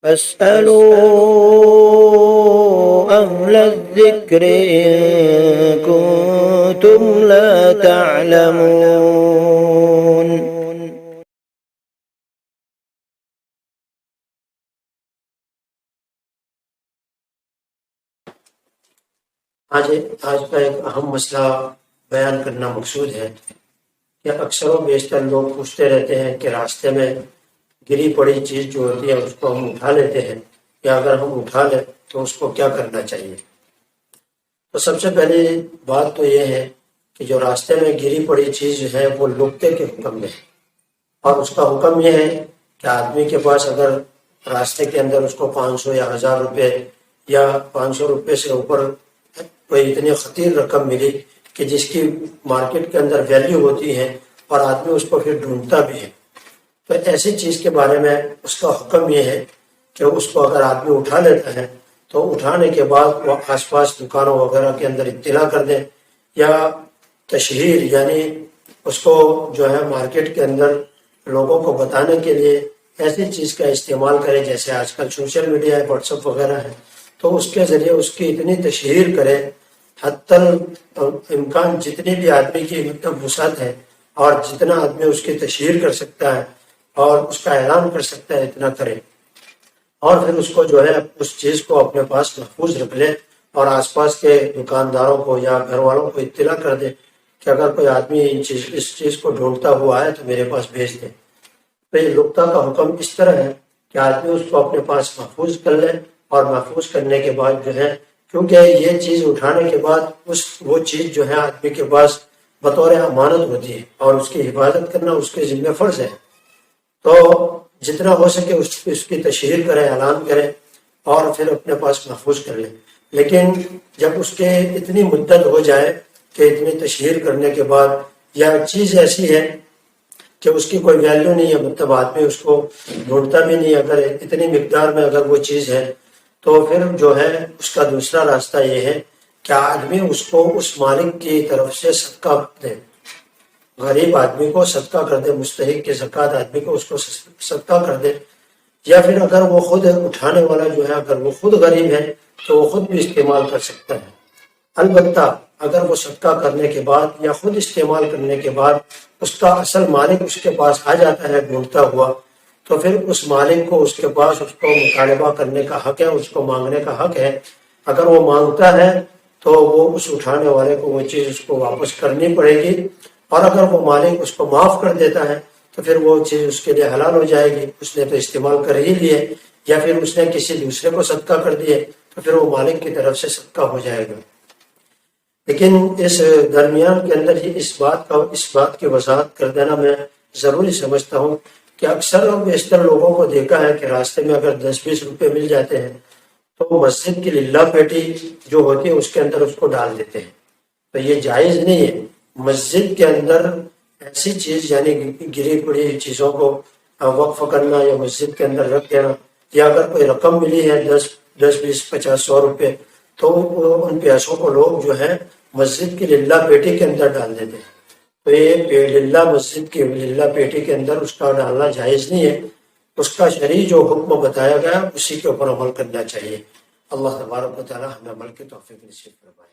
فاسألوا أهل الذكر إن كنتم لا تعلمون۔ آج کا ایک اہم مسئلہ بیان کرنا مقصود ہے کہ اکثر و بیشتر لوگ پوچھتے رہتے ہیں کہ راستے میں گری پڑی چیز جو ہوتی ہے اس کو ہم اٹھا لیتے ہیں، یا اگر ہم اٹھا لیں تو اس کو کیا کرنا چاہیے۔ تو سب سے پہلی بات تو یہ ہے کہ جو راستے میں گری پڑی چیز ہے وہ لقطے کے حکم میں ہے، اور اس کا حکم یہ ہے کہ آدمی کے پاس اگر راستے کے اندر اس کو 500 یا 1000 روپے یا 500 روپے سے اوپر کوئی اتنی خطیر رقم ملی کہ جس کی مارکیٹ کے اندر ویلیو ہوتی ہے اور آدمی اس کو پھر ڈھونڈتا بھی ہے، تو ایسی چیز کے بارے میں اس کا حکم یہ ہے کہ اس کو اگر آدمی اٹھا لیتا ہے تو اٹھانے کے بعد وہ آس پاس دکانوں وغیرہ کے اندر اطلاع کر دیں، یا تشہیر یعنی اس کو جو ہے مارکیٹ کے اندر لوگوں کو بتانے کے لیے ایسی چیز کا استعمال کرے، جیسے آج کل سوشل میڈیا ہے، واٹس ایپ وغیرہ ہے، تو اس کے ذریعے اس کی اتنی تشہیر کرے، حتی الامکان جتنی بھی آدمی کی وسعت ہے اور جتنا آدمی اس کی تشہیر کر سکتا ہے اور اس کا اعلان کر سکتا ہے اتنا کرے، اور پھر اس کو جو ہے اس چیز کو اپنے پاس محفوظ رکھ لے اور آس پاس کے دکانداروں کو یا گھر والوں کو اطلاع کر دے کہ اگر کوئی آدمی اس چیز کو ڈھونڈتا ہوا ہے تو میرے پاس بھیج دے۔ تو یہ لقطہ کا حکم اس طرح ہے کہ آدمی اس کو اپنے پاس محفوظ کر لے، اور محفوظ کرنے کے بعد جو ہے، کیونکہ یہ چیز اٹھانے کے بعد وہ چیز جو ہے آدمی کے پاس بطور امانت ہوتی ہے اور اس کی حفاظت کرنا اس کے ذمہ فرض ہے، تو جتنا ہو سکے اس کی تشہیر کرے، اعلان کرے اور پھر اپنے پاس محفوظ کر لے۔ لیکن جب اس کے اتنی مدت ہو جائے کہ اتنی تشہیر کرنے کے بعد یا چیز ایسی ہے کہ اس کی کوئی ویلیو نہیں ہے، مطلب آدمی اس کو ڈھونڈتا بھی نہیں، اگر اتنی مقدار میں اگر وہ چیز ہے تو پھر جو ہے اس کا دوسرا راستہ یہ ہے کہ آدمی اس کو اس مالک کی طرف سے صدقہ دے، غریب آدمی کو صدقہ کر دے، مستحق کے زکوٰۃ آدمی کو اس کو صدقہ کر دے، یا پھر اگر وہ خود اٹھانے والا جو ہے اگر وہ خود غریب ہے تو وہ خود بھی استعمال کر سکتا ہے۔ البتہ اگر وہ صدقہ کرنے کے بعد یا خود استعمال کرنے کے بعد اس کا اصل مالک اس کے پاس آ جاتا ہے ڈھونڈتا ہوا، تو پھر اس مالک کو اس کے پاس اس کو مطالبہ کرنے کا حق ہے، اس کو مانگنے کا حق ہے۔ اگر وہ مانگتا ہے تو وہ اس اٹھانے والے کو وہ چیز اس کو واپس کرنی پڑے گی، اور اگر وہ مالک اس کو معاف کر دیتا ہے تو پھر وہ چیز اس کے لیے حلال ہو جائے گی، اس نے تو استعمال کر ہی لیے، یا پھر اس نے کسی دوسرے کو صدقہ کر دیے تو پھر وہ مالک کی طرف سے صدقہ ہو جائے گا۔ لیکن اس درمیان کے اندر ہی اس بات کی وضاحت کر دینا میں ضروری سمجھتا ہوں کہ اکثر اور بیشتر لوگوں کو دیکھا ہے کہ راستے میں اگر 10-20 روپے مل جاتے ہیں تو مسجد کی للہ پیٹی جو ہوتی ہے اس کے اندر اس کو ڈال دیتے ہیں، تو یہ جائز نہیں ہے۔ مسجد کے اندر ایسی چیز یعنی گری پڑی چیزوں کو وقف کرنا یا مسجد کے اندر رکھ دینا، یا اگر کوئی رقم ملی ہے 10-20-50-100 روپے تو ان پیسوں کو لوگ جو ہے مسجد کی للہ پیٹی کے اندر ڈال دیتے ہیں، تو یہ مسجد کی للہ پیٹی کے اندر اس کا ڈالنا جائز نہیں ہے۔ اس کا شرعی جو حکم بتایا گیا اسی کے اوپر عمل کرنا چاہیے۔ اللہ تبارک و تعالی ہمیں عمل کی توفیق نصیب فرمائے۔